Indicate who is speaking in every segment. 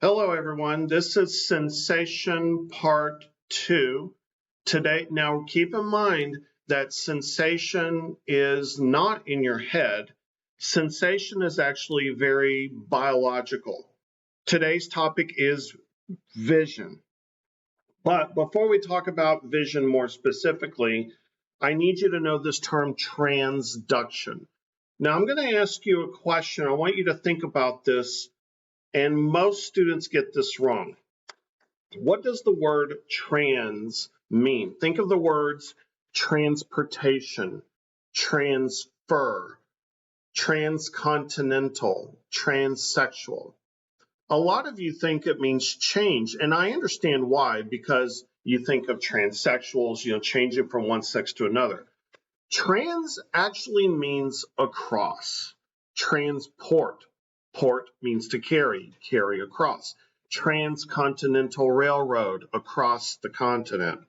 Speaker 1: Hello, everyone. This is sensation part 2. Today, now keep in mind that sensation is not in your head. Sensation is actually very biological. Today's topic is vision. But before we talk about vision more specifically, I need you to know this term transduction. Now, I'm going to ask you a question. I want you to think about this. And most students get this wrong. What does the word trans mean? Think of the words transportation, transfer, transcontinental, transsexual. A lot of you think it means change, and I understand why, because you think of transsexuals, changing from one sex to another. Trans actually means across. Transport. Port means to carry across. Transcontinental railroad, across the continent.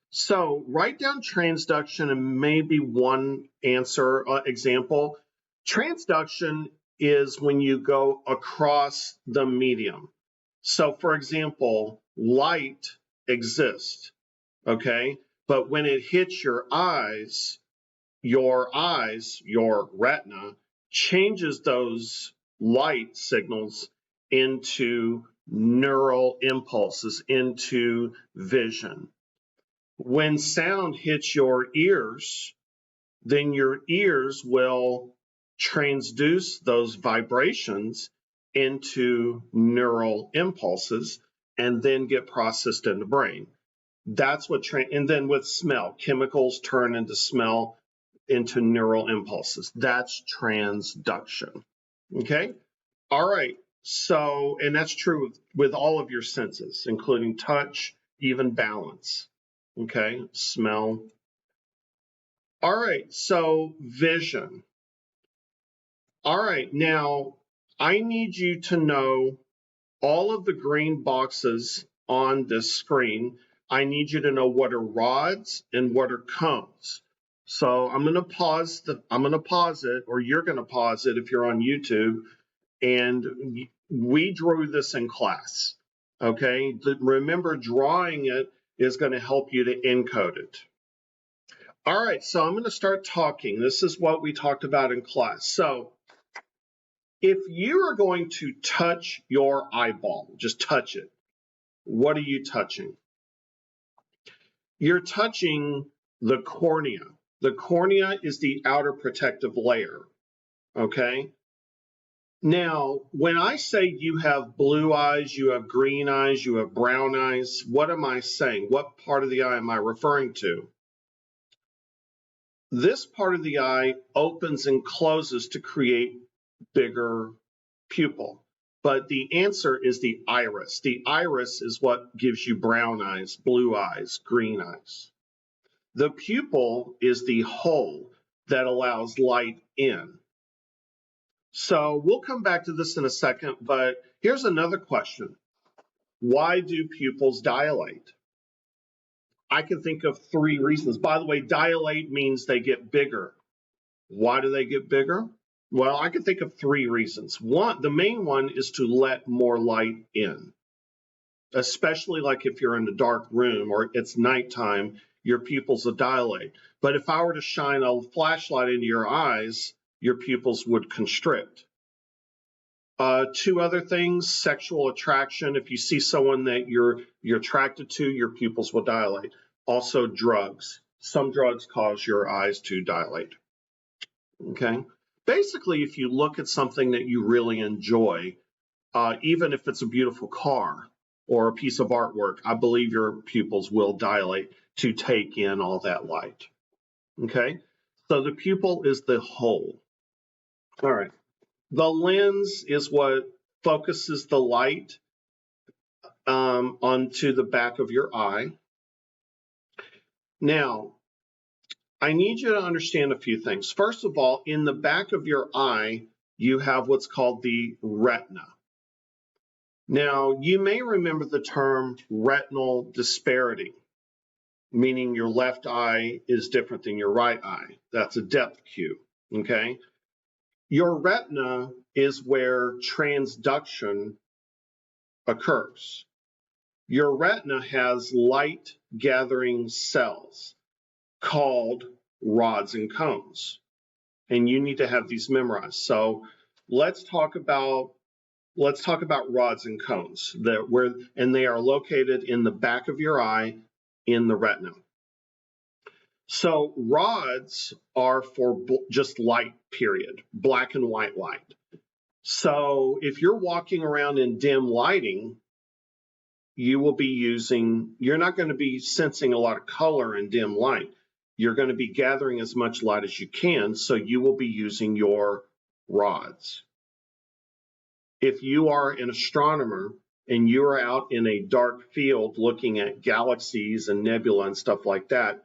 Speaker 1: So write down transduction and maybe one answer example. Transduction is when you go across the medium. So for example, light exists, okay? But when it hits your retina, changes those light signals into neural impulses, into vision. When sound hits your ears, then your ears will transduce those vibrations into neural impulses and then get processed in the brain. That's what, and then with smell, chemicals turn into smell, into neural impulses. That's transduction. Okay? All right. So, and that's true with all of your senses, including touch, even balance. Okay? Smell. All right. So, vision. All right. Now, I need you to know all of the green boxes on this screen. I need you to know what are rods and what are cones. So I'm going to pause it, or you're going to pause it if you're on YouTube. And we drew this in class. Okay. Remember, drawing it is going to help you to encode it. All right. So I'm going to start talking. This is what we talked about in class. So if you are going to touch your eyeball, just touch it. What are you touching? You're touching the cornea. The cornea is the outer protective layer, okay? Now, when I say you have blue eyes, you have green eyes, you have brown eyes, what am I saying? What part of the eye am I referring to? This part of the eye opens and closes to create bigger pupil. But the answer is the iris. The iris is what gives you brown eyes, blue eyes, green eyes. The pupil is the hole that allows light in. So we'll come back to this in a second, but here's another question. Why do pupils dilate? I can think of 3 reasons. By the way, dilate means they get bigger. Why do they get bigger? Well, I can think of 3 reasons. The main one is to let more light in, especially like if you're in a dark room or it's nighttime, your pupils will dilate. But if I were to shine a flashlight into your eyes, your pupils would constrict. 2 other things: sexual attraction. If you see someone that you're attracted to, your pupils will dilate. Also, drugs. Some drugs cause your eyes to dilate. Okay. Basically, if you look at something that you really enjoy, even if it's a beautiful car or a piece of artwork, I believe your pupils will dilate to take in all that light. Okay. So the pupil is the hole. All right. The lens is what focuses the light onto the back of your eye. Now, I need you to understand a few things. First of all, in the back of your eye, you have what's called the retina. Now, you may remember the term retinal disparity, meaning your left eye is different than your right eye. That's a depth cue, okay? Your retina is where transduction occurs. Your retina has light gathering cells called rods and cones, and you need to have these memorized. So let's talk about rods and cones and they are located in the back of your eye in the retina. So rods are for just light, period, black and white light. So if you're walking around in dim lighting, you're not going to be sensing a lot of color in dim light. You're going to be gathering as much light as you can, so you will be using your rods. If you are an astronomer and you're out in a dark field looking at galaxies and nebula and stuff like that,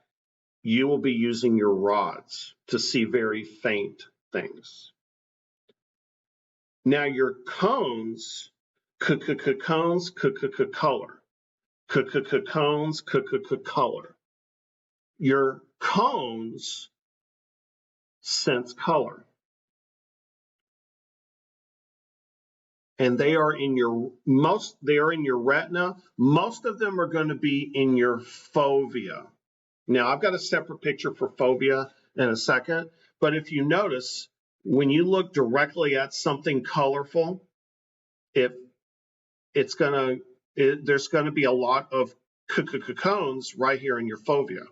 Speaker 1: you will be using your rods to see very faint things. Now your cones, cones, color, cones, color. Your cones sense color. And they are in your retina. Most of them are going to be in your fovea. Now I've got a separate picture for fovea in a second, but if you notice, when you look directly at something colorful, there's going to be a lot of cones right here in your fovea.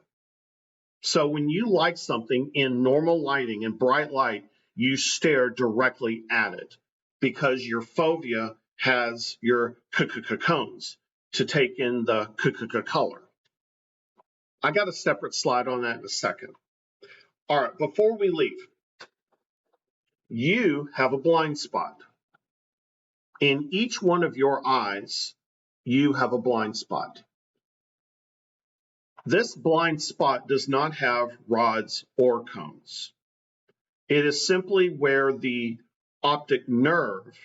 Speaker 1: So when you like something in normal lighting and bright light, you stare directly at it because your fovea has your cones to take in the color. I got a separate slide on that in a second. All right, before we leave, you have a blind spot. In each one of your eyes, you have a blind spot. This blind spot does not have rods or cones. It is simply where the optic nerve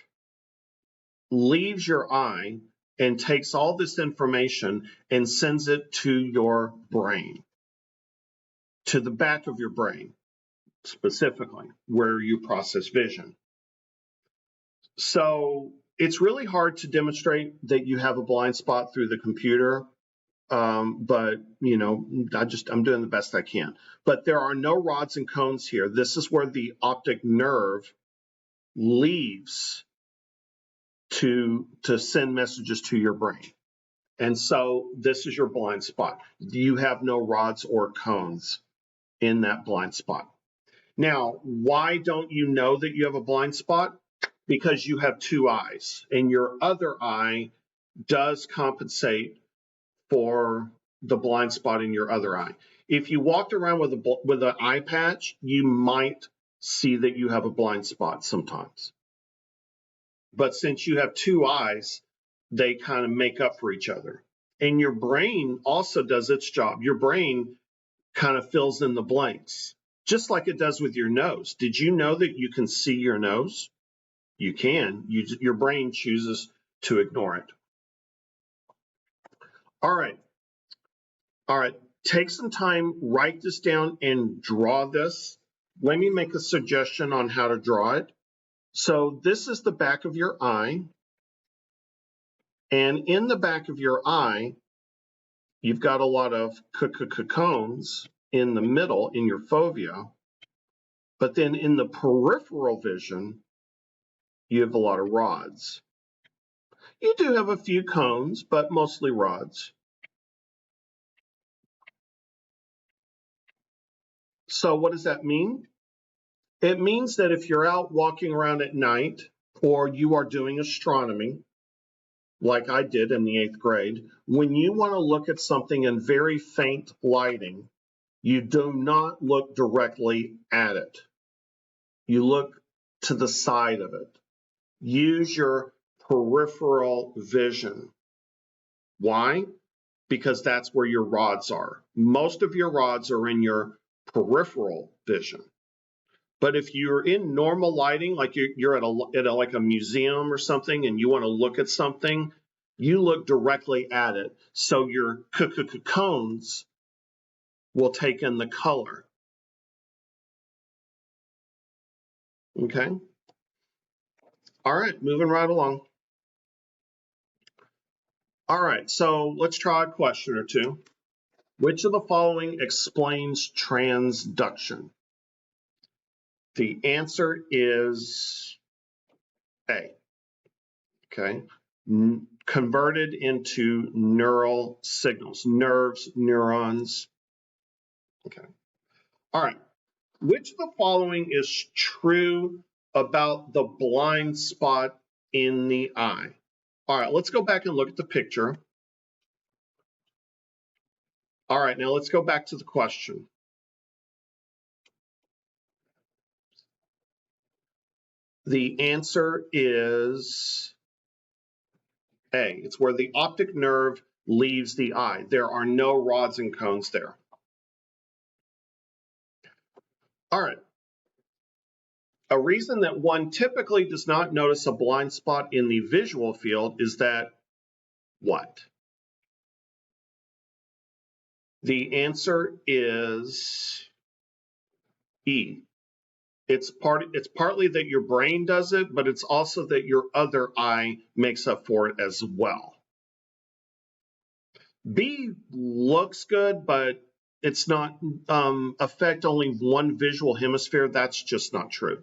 Speaker 1: leaves your eye and takes all this information and sends it to your brain, to the back of your brain, specifically where you process vision. So it's really hard to demonstrate that you have a blind spot through the computer. But I'm doing the best I can. But there are no rods and cones here. This is where the optic nerve leaves to send messages to your brain. And so this is your blind spot. You have no rods or cones in that blind spot. Now, why don't you know that you have a blind spot? Because you have two eyes, and your other eye does compensate for the blind spot in your other eye. If you walked around with an eye patch, you might see that you have a blind spot sometimes. But since you have two eyes, they kind of make up for each other. And your brain also does its job. Your brain kind of fills in the blanks, just like it does with your nose. Did you know that you can see your nose? You can. Your brain chooses to ignore it. All right. Take some time, write this down, and draw this. Let me make a suggestion on how to draw it. So this is the back of your eye. And in the back of your eye, you've got a lot of cones in the middle, in your fovea. But then in the peripheral vision, you have a lot of rods. You do have a few cones, but mostly rods. So what does that mean? It means that if you're out walking around at night or you are doing astronomy, like I did in the 8th grade, when you want to look at something in very faint lighting, you do not look directly at it. You look to the side of it. Use your peripheral vision. Why? Because that's where your rods are. Most of your rods are in your peripheral vision. But if you're in normal lighting, like you're at like a museum or something, and you want to look at something, you look directly at it. So your cones will take in the color. Okay. All right, moving right along. All right, so let's try a question or two. Which of the following explains transduction? The answer is A. Okay. Converted into neural signals, nerves, neurons. Okay. All right. Which of the following is true about the blind spot in the eye? All right, let's go back and look at the picture. All right, now let's go back to the question. The answer is A. It's where the optic nerve leaves the eye. There are no rods and cones there. All right. A reason that one typically does not notice a blind spot in the visual field is that what? The answer is E. It's partly that your brain does it, but it's also that your other eye makes up for it as well. B looks good, but it's not affect only one visual hemisphere. That's just not true,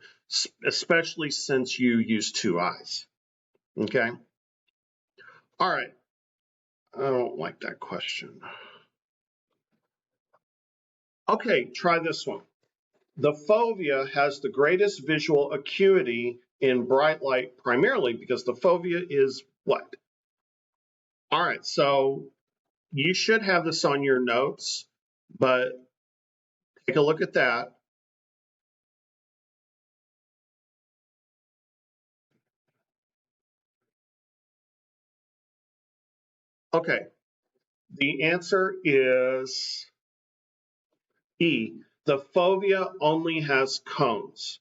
Speaker 1: especially since you use two eyes. Okay. All right. I don't like that question. Okay, try this one. The fovea has the greatest visual acuity in bright light, primarily because the fovea is what? All right, so you should have this on your notes, but take a look at that. Okay, the answer is E. The fovea only has cones.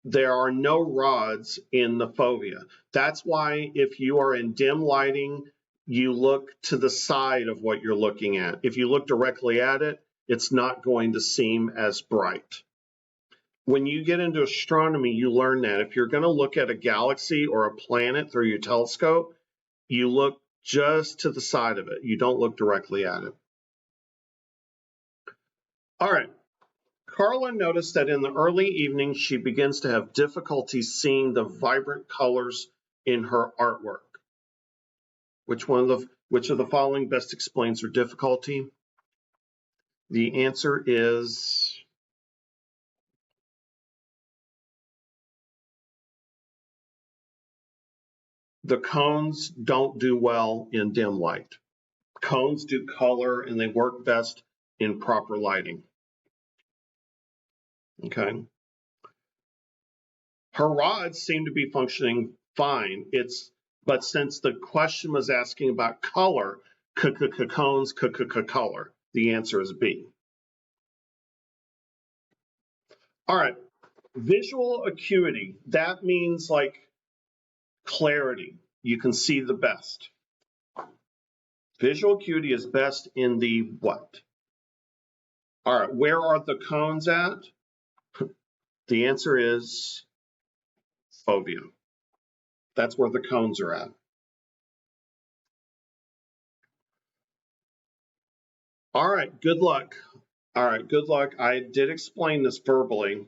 Speaker 1: There are no rods in the fovea. That's why if you are in dim lighting, you look to the side of what you're looking at. If you look directly at it, it's not going to seem as bright. When you get into astronomy, you learn that if you're going to look at a galaxy or a planet through your telescope, you look just to the side of it. You don't look directly at it. All right. Carla noticed that in the early evening, she begins to have difficulty seeing the vibrant colors in her artwork. Which of the following best explains her difficulty? The answer is the cones don't do well in dim light. Cones do color and they work best in proper lighting. Okay. Her rods seem to be functioning fine. But since the question was asking about color, cones, color, the answer is B. All right. Visual acuity, that means like clarity. You can see the best. Visual acuity is best in the what? All right, where are the cones at? The answer is fovea. That's where the cones are at. All right, good luck. All right, good luck. I did explain this verbally.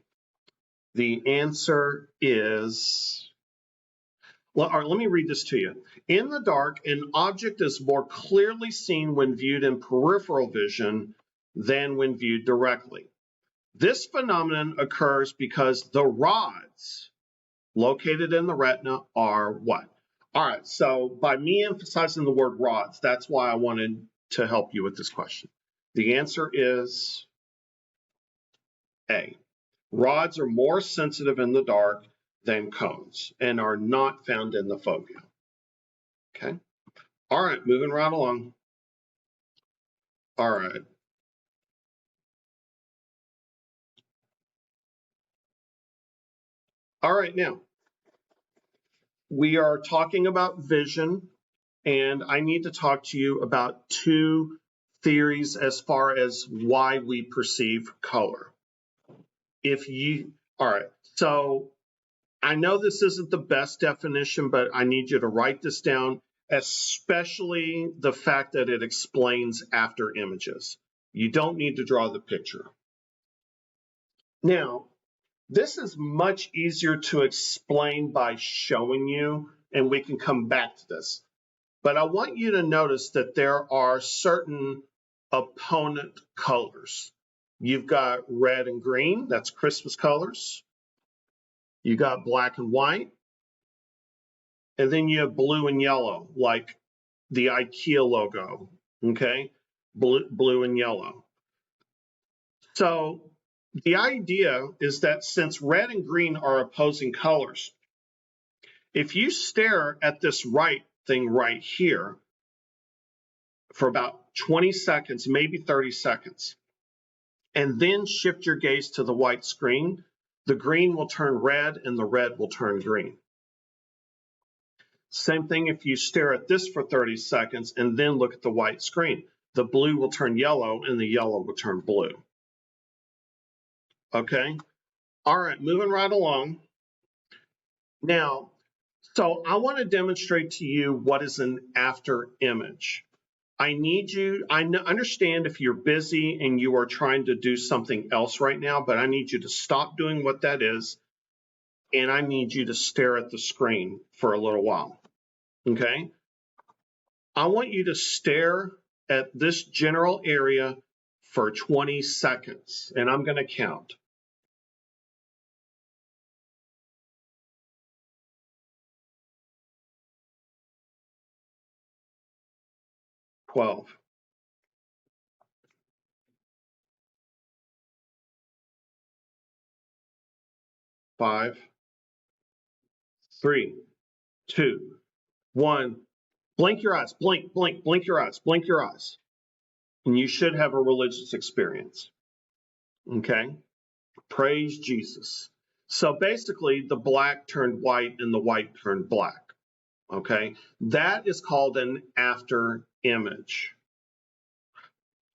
Speaker 1: The answer is, well, all right, let me read this to you. In the dark, an object is more clearly seen when viewed in peripheral vision than when viewed directly. This phenomenon occurs because the rods located in the retina are what? All right, so by me emphasizing the word rods, that's why I wanted to help you with this question. The answer is A. Rods are more sensitive in the dark than cones and are not found in the fovea. Okay. All right, moving right along. All right. All right, now we are talking about vision, and I need to talk to you about two theories as far as why we perceive color. All right, so I know this isn't the best definition, but I need you to write this down especially the fact that it explains after images. You don't need to draw the picture. Now, this is much easier to explain by showing you, and we can come back to this. But I want you to notice that there are certain opponent colors. You've got red and green, that's Christmas colors. You got black and white. And then you have blue and yellow, like the IKEA logo, okay? Blue and yellow. So the idea is that since red and green are opposing colors, if you stare at this right thing right here for about 20 seconds, maybe 30 seconds, and then shift your gaze to the white screen, the green will turn red and the red will turn green. Same thing if you stare at this for 30 seconds and then look at the white screen. The blue will turn yellow and the yellow will turn blue. Okay? All right, moving right along. Now, so I want to demonstrate to you what is an after image. I understand if you're busy and you are trying to do something else right now, but I need you to stop doing what that is, and I need you to stare at the screen for a little while, okay? I want you to stare at this general area for 20 seconds, and I'm going to count. 12. 5, 3, 2, 1. Blink your eyes, blink, blink, blink your eyes, blink your eyes. And you should have a religious experience. Okay? Praise Jesus. So basically, the black turned white and the white turned black. Okay? That is called an after image.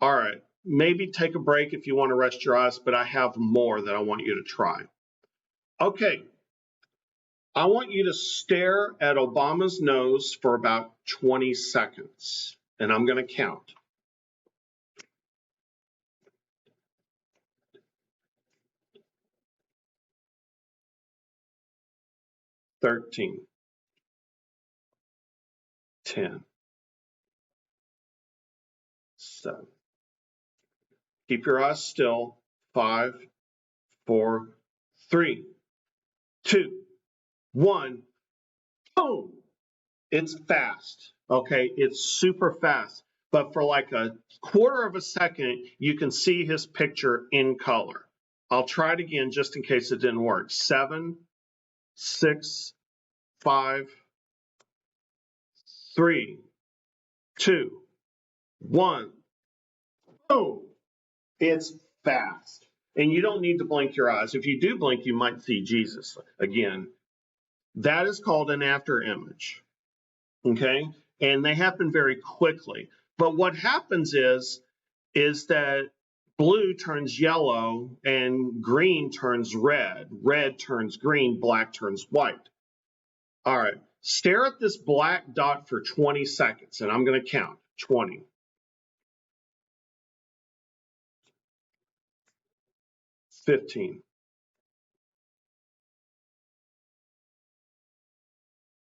Speaker 1: All right. Maybe take a break if you want to rest your eyes, but I have more that I want you to try. Okay. I want you to stare at Obama's nose for about 20 seconds, and I'm going to count. 13, 10, 7. Keep your eyes still. 5, 4, 3, 2, 1. Boom! It's fast. Okay, it's super fast. But for like a quarter of a second, you can see his picture in color. I'll try it again just in case it didn't work. 7, 6, 5, 3, 2, 1. Boom! It's fast. And you don't need to blink your eyes. If you do blink, you might see Jesus again. That is called an after image. Okay? And they happen very quickly. But what happens is that blue turns yellow and green turns red. Red turns green, black turns white. All right. Stare at this black dot for 20 seconds, and I'm going to count. 20. 15.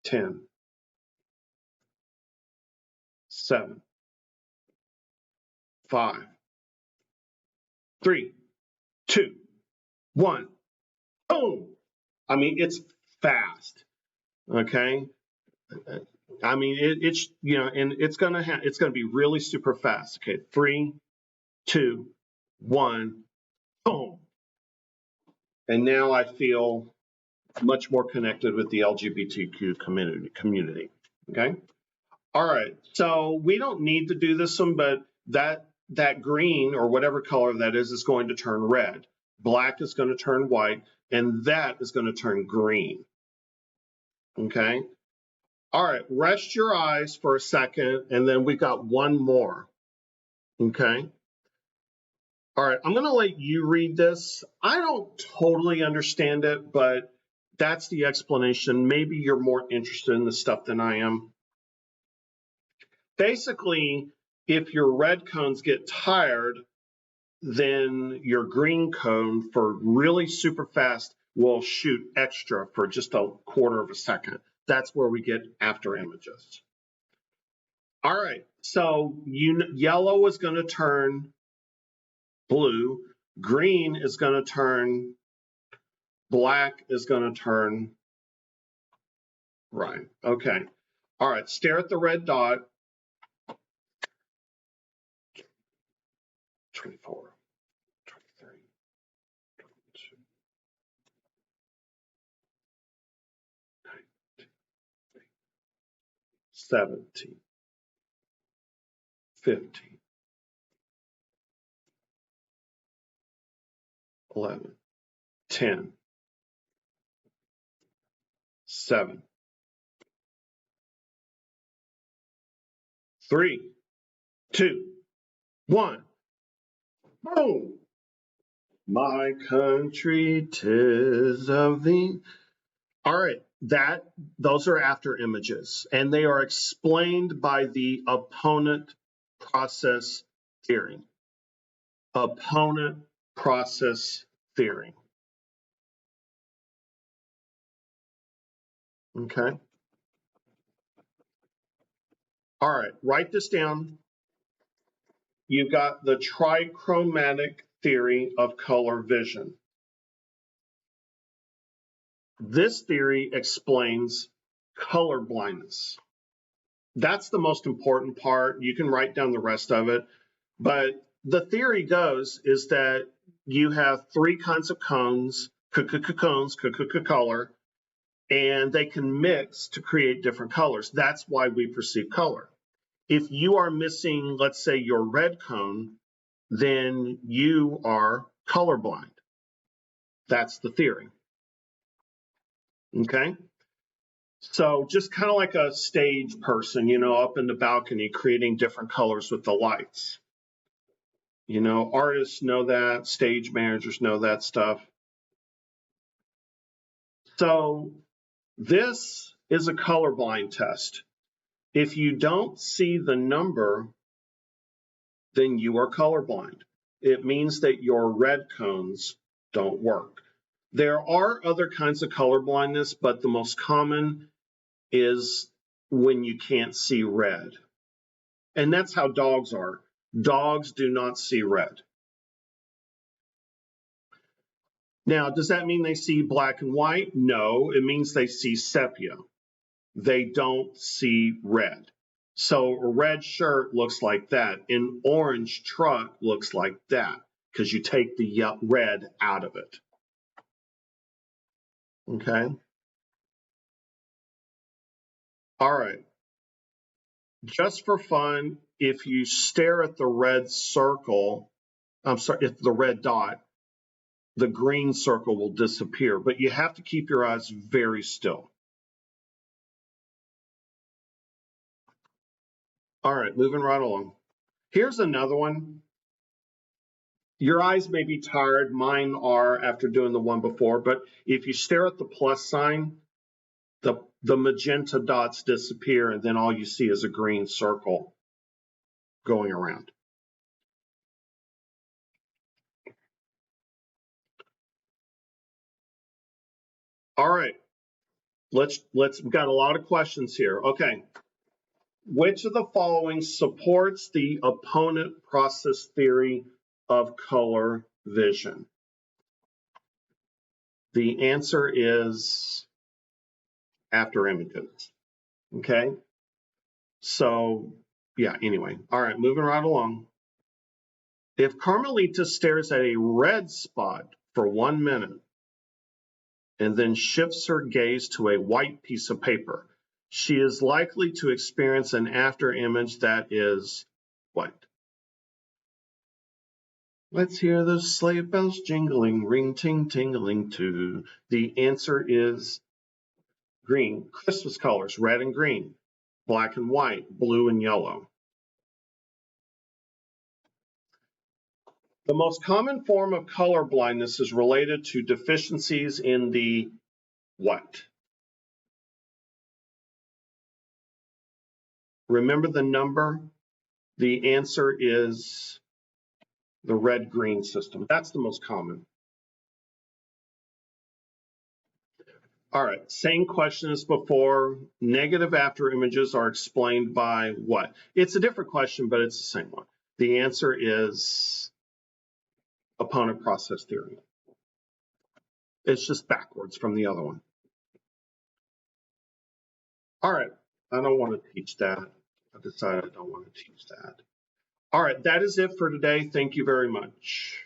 Speaker 1: 10. 7. 5. 3, 2, 1. Boom! I mean, it's fast. Okay? I mean, it's, you know, and it's gonna be really super fast. Okay, 3, 2, 1, boom. And now I feel much more connected with the LGBTQ community. Okay. All right. So we don't need to do this one, but that green or whatever color that is going to turn red. Black is going to turn white, and that is going to turn green. Okay. All right. Rest your eyes for a second, and then we got one more. Okay. All right, I'm going to let you read this. I don't totally understand it, but that's the explanation. Maybe you're more interested in the stuff than I am. Basically, if your red cones get tired, then your green cone for really super fast will shoot extra for just a quarter of a second. That's where we get after images. All right, so yellow is going to turn blue, green is going to turn black, is going to turn right. Okay. All right, stare at the red dot. 24, 23, 22, 19, 17, 15, 11, 10, 7, 3, 2, 1. Boom! My country 'tis of thee. All right, those are after images, and they are explained by the opponent process theory. Opponent process theory. Okay. All right, write this down. You've got the trichromatic theory of color vision. This theory explains color blindness. That's the most important part. You can write down the rest of it. But the theory goes is that you have three kinds of cones, color, and they can mix to create different colors. That's why we perceive color. If you are missing, let's say, your red cone, then you are colorblind. That's the theory. Okay? So just kind of like a stage person, up in the balcony creating different colors with the lights. Artists know that, stage managers know that stuff. So this is a colorblind test. If you don't see the number, then you are colorblind. It means that your red cones don't work. There are other kinds of color blindness, but the most common is when you can't see red. And that's how dogs are. Dogs do not see red. Now, does that mean they see black and white? No, it means they see sepia. They don't see red. So a red shirt looks like that. An orange truck looks like that because you take the red out of it. Okay. All right. Just for fun, if you stare at the red circle, if the red dot, the green circle will disappear, but you have to keep your eyes very still. All right, moving right along. Here's another one. Your eyes may be tired, mine are after doing the one before, but if you stare at the plus sign, the magenta dots disappear and then all you see is a green circle going around. All right, we've got a lot of questions here. Okay, which of the following supports the opponent process theory of color vision? The answer is after images. Okay, so yeah, anyway. All right, moving right along. If Carmelita stares at a red spot for 1 minute and then shifts her gaze to a white piece of paper, she is likely to experience an after image that is what? Let's hear the sleigh bells jingling, ring ting tingling too. The answer is green. Christmas colors, red and green, black and white, blue and yellow. The most common form of color blindness is related to deficiencies in the what? Remember the number? The answer is the red-green system. That's the most common. All right, same question as before. Negative after images are explained by what? It's a different question, but it's the same one. The answer is opponent process theory. It's just backwards from the other one. All right, I don't want to teach that. I've decided I don't want to teach that. All right, that is it for today. Thank you very much.